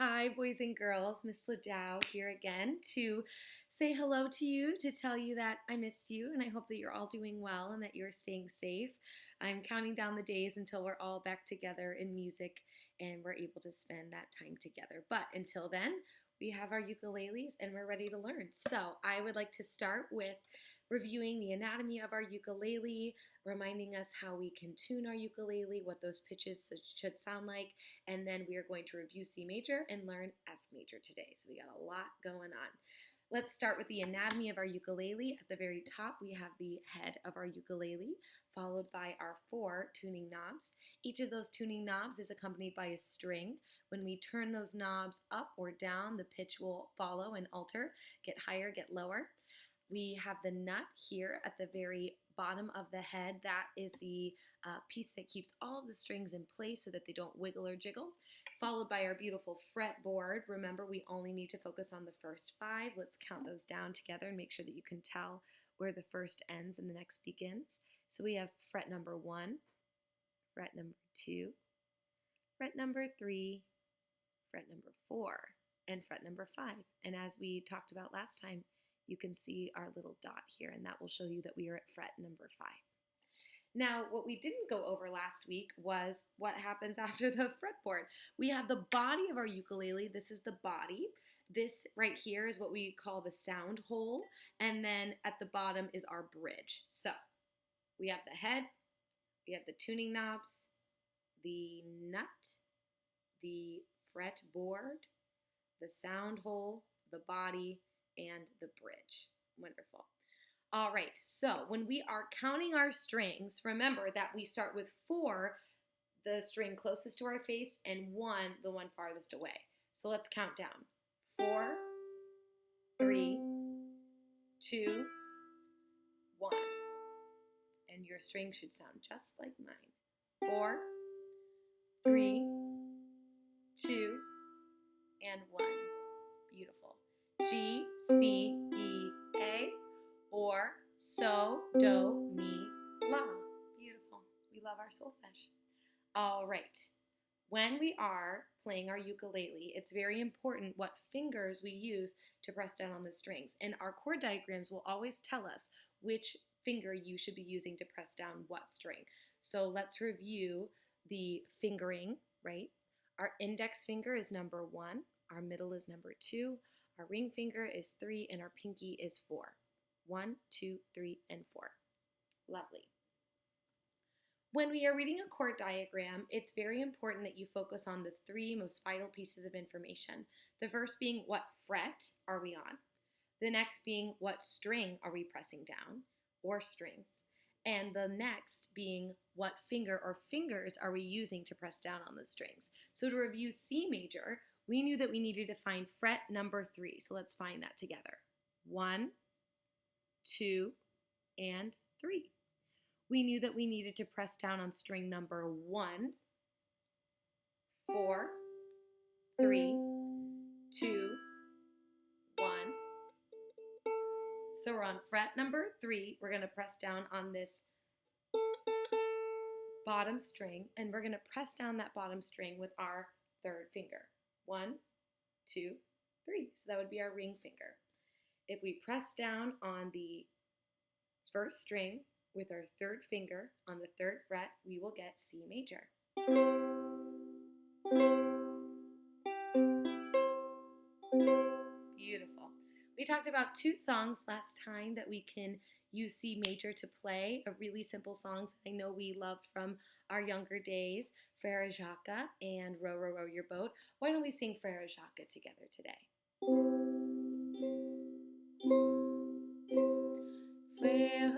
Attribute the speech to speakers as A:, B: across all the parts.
A: Hi, boys and girls. Miss LaDow here again to say hello to you, to tell you that I miss you, and I hope that you're all doing well and that you're staying safe. I'm counting down the days until we're all back together in music and we're able to spend that time together. But until then, we have our ukuleles and we're ready to learn. So I would like to start with reviewing the anatomy of our ukulele, reminding us how we can tune our ukulele, what those pitches should sound like, and then we are going to review C major and learn F major today. So we got a lot going on. Let's start with the anatomy of our ukulele. At the very top, we have the head of our ukulele, followed by our 4 tuning knobs. Each of those tuning knobs is accompanied by a string. When we turn those knobs up or down, the pitch will follow and alter, get higher, get lower. We have the nut here at the very bottom of the head. That is the piece that keeps all of the strings in place so that they don't wiggle or jiggle. Followed by our beautiful fretboard. Remember, we only need to focus on the first 5. Let's count those down together and make sure that you can tell where the first ends and the next begins. So we have fret number 1, fret number 2, fret number 3, fret number 4, and fret number 5. And as we talked about last time, you can see our little dot here, and that will show you that we are at fret number 5. Now, what we didn't go over last week was what happens after the fretboard. We have the body of our ukulele. This is the body. This right here is what we call the sound hole, and then at the bottom is our bridge. So we have the head, we have the tuning knobs, the nut, the fretboard, the sound hole, the body, and the bridge. Wonderful. All right, so when we are counting our strings, remember that we start with 4, the string closest to our face, and 1, the one farthest away. So let's count down. 4, 3, 2, 1. And your string should sound just like mine. 4, 3, 2, and 1. Beautiful. G, C, E, A, or so, do, mi, la. Beautiful. We love our solfege. All right. When we are playing our ukulele, it's very important what fingers we use to press down on the strings. And our chord diagrams will always tell us which finger you should be using to press down what string. So let's review the fingering, right? Our index finger is number 1. Our middle is number 2. Our ring finger is 3, and our pinky is 4. 1, 2, 3, and 4. Lovely. When we are reading a chord diagram, it's very important that you focus on the 3 most vital pieces of information. The first being what fret are we on? The next being what string are we pressing down, or strings? And the next being what finger or fingers are we using to press down on those strings? So to review C major, we knew that we needed to find fret number 3. So let's find that together. 1, 2, and 3. We knew that we needed to press down on string number 1, 4, 3, 2, 1. So we're on fret number 3. We're going to press down on this bottom string, and we're going to press down that bottom string with our 3rd finger. 1, 2, 3. So that would be our ring finger. If we press down on the first string with our 3rd finger on the 3rd fret, we will get C major. Beautiful. We talked about 2 songs last time that we can use C major to play, really simple songs I know we loved from our younger days, Frère Jacques and Row, Row, Row Your Boat. Why don't we sing Frère Jacques together today? Frère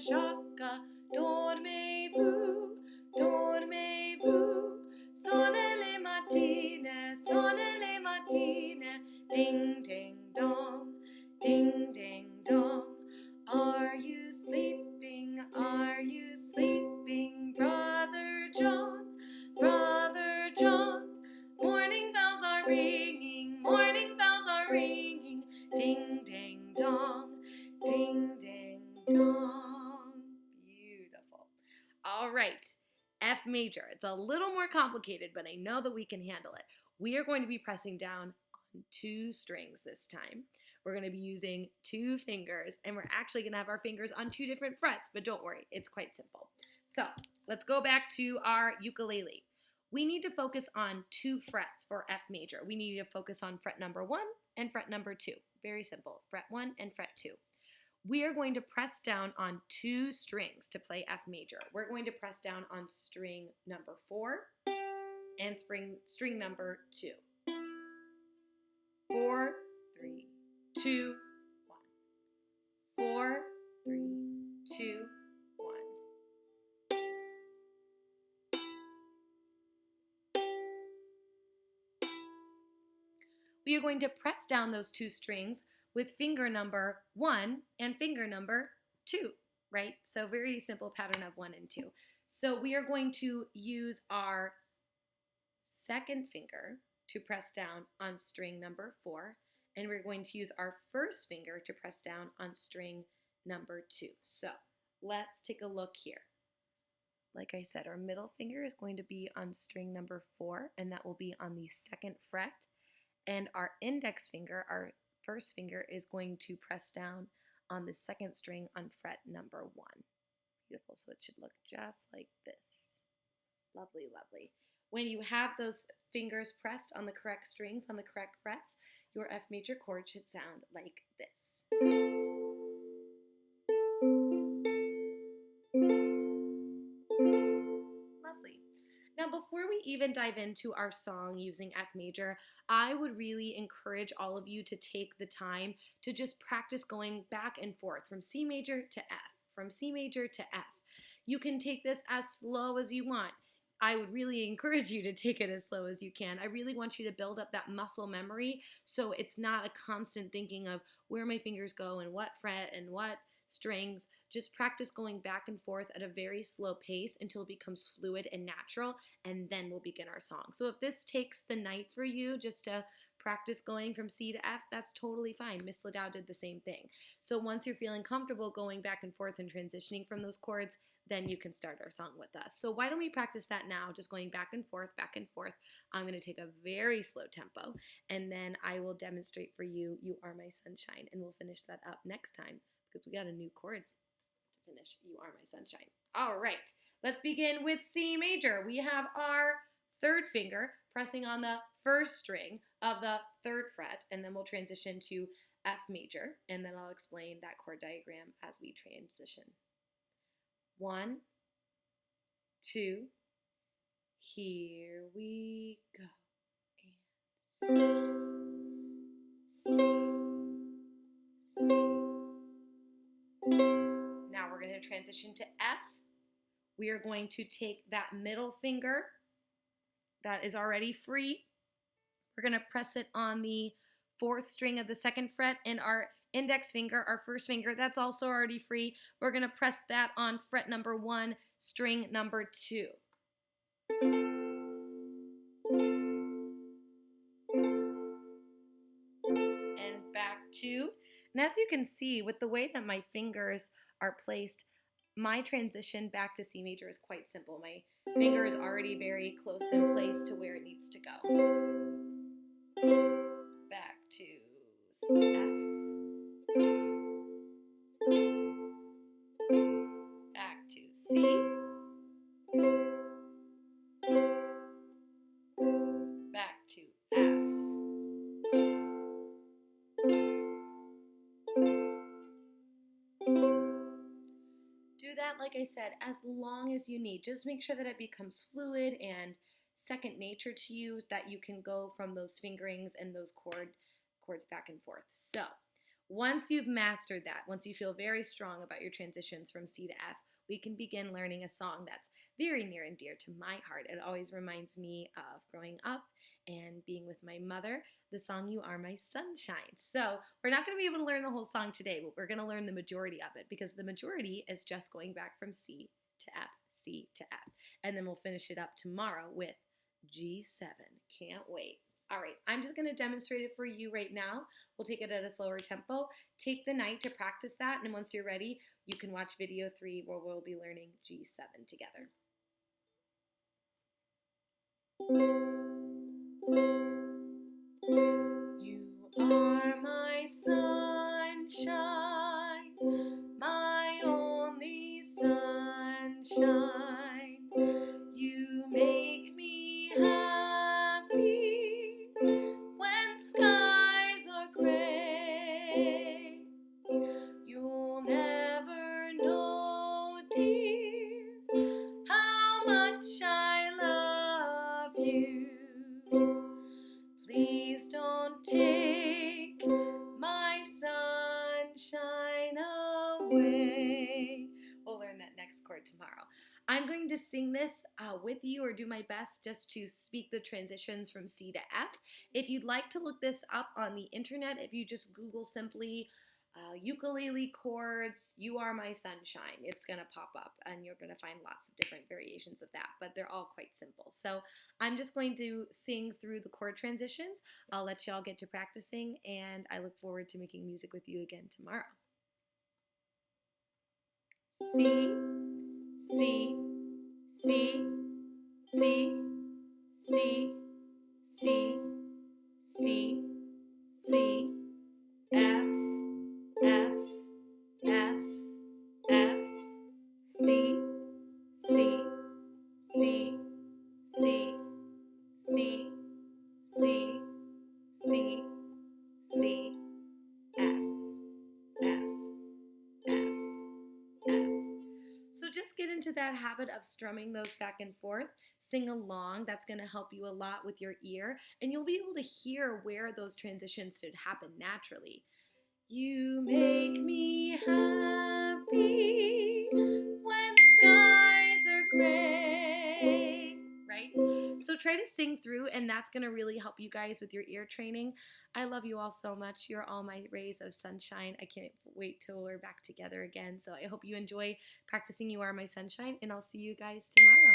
A: Jacques, dormez-vous, dormez-vous, sonne les matines, ding, ding, dong, ding, ding, dong. Are you sleeping, Brother John, Brother John? Morning bells are ringing, ding, ding, dong, ding, major. It's a little more complicated, but I know that we can handle it. We are going to be pressing down on 2 strings this time. We're going to be using 2 fingers, and we're actually going to have our fingers on 2 different frets, but don't worry, it's quite simple. So let's go back to our ukulele. We need to focus on 2 frets for F major. We need to focus on fret number 1 and fret number 2. Very simple, fret 1 and fret 2. We are going to press down on 2 strings to play F major. We're going to press down on string number 4 and string number 2. 4, 3, 2, 1. 4, 3, 2, 1. We are going to press down those 2 strings with finger number 1 and finger number 2, right? So very simple pattern of 1 and 2. So we are going to use our second finger to press down on string number 4, and we're going to use our first finger to press down on string number 2. So let's take a look here. Like I said, our middle finger is going to be on string number 4, and that will be on the 2nd fret. And our index finger, our first finger, is going to press down on the 2nd string on fret number 1. Beautiful, so it should look just like this. Lovely, lovely. When you have those fingers pressed on the correct strings, on the correct frets, your F major chord should sound like this. Now, before we even dive into our song using F major, I would really encourage all of you to take the time to just practice going back and forth from C major to F, from C major to F. You can take this as slow as you want. I would really encourage you to take it as slow as you can. I really want you to build up that muscle memory so it's not a constant thinking of where my fingers go and what fret and what strings. Just practice going back and forth at a very slow pace until it becomes fluid and natural, and then we'll begin our song. So if this takes the night for you just to practice going from C to F, that's totally fine. Miss LaDow did the same thing. So once you're feeling comfortable going back and forth and transitioning from those chords, then you can start our song with us. So why don't we practice that now, just going back and forth, back and forth. I'm going to take a very slow tempo, and then I will demonstrate for you, You Are My Sunshine, and we'll finish that up next time because we got a new chord to finish You Are My Sunshine. All right, let's begin with C major. We have our 3rd finger pressing on the 1st string of the 3rd fret, and then we'll transition to F major, and then I'll explain that chord diagram as we transition. 1, 2, here we go. And C, C, C. Now we're going to transition to F. We are going to take that middle finger that is already free. We're going to press it on the 4th string of the 2nd fret, and our index finger, our first finger, that's also already free. We're going to press that on fret number 1, string number 2. And back 2. And as you can see, with the way that my fingers are placed, my transition back to C major is quite simple. My finger is already very close in place to where it needs to go. Back to F. Back to C. Back to F. Do that, like I said, as long as you need. Just make sure that it becomes fluid and second nature to you, that you can go from those fingerings and those chords back and forth. So once you've mastered that, once you feel very strong about your transitions from C to F, we can begin learning a song that's very near and dear to my heart. It always reminds me of growing up and being with my mother, the song You Are My Sunshine. So we're not going to be able to learn the whole song today, but we're going to learn the majority of it, because the majority is just going back from C to F, C to F. And then we'll finish it up tomorrow with G7. Can't wait. All right, I'm just going to demonstrate it for you right now. We'll take it at a slower tempo. Take the night to practice that, and once you're ready, you can watch video 3 where we'll be learning G7 together. You are my sunshine, my only sunshine. You make me happy when skies are gray. You'll never know, dear, how much I love you. Please don't take my sunshine away. We'll learn that next chord tomorrow. I'm going to sing this with you, or do my best just to speak the transitions from C to F. If you'd like to look this up on the internet, if you just Google simply ukulele chords, You Are My Sunshine, it's going to pop up and you're going to find lots of different variations of that, but they're all quite simple. So I'm just going to sing through the chord transitions. I'll let y'all get to practicing, and I look forward to making music with you again tomorrow. C, C, C, C, C, C, C, C, F, F, F, F, C, C, C, C, C, C, C, C, F, F, F, F. So just get into that habit of strumming those back and forth. Sing along. That's going to help you a lot with your ear, and you'll be able to hear where those transitions should happen naturally. You make me happy when skies are gray, right? So try to sing through, and that's going to really help you guys with your ear training. I love you all so much. You're all my rays of sunshine. I can't wait till we're back together again. So I hope you enjoy practicing You Are My Sunshine, and I'll see you guys tomorrow.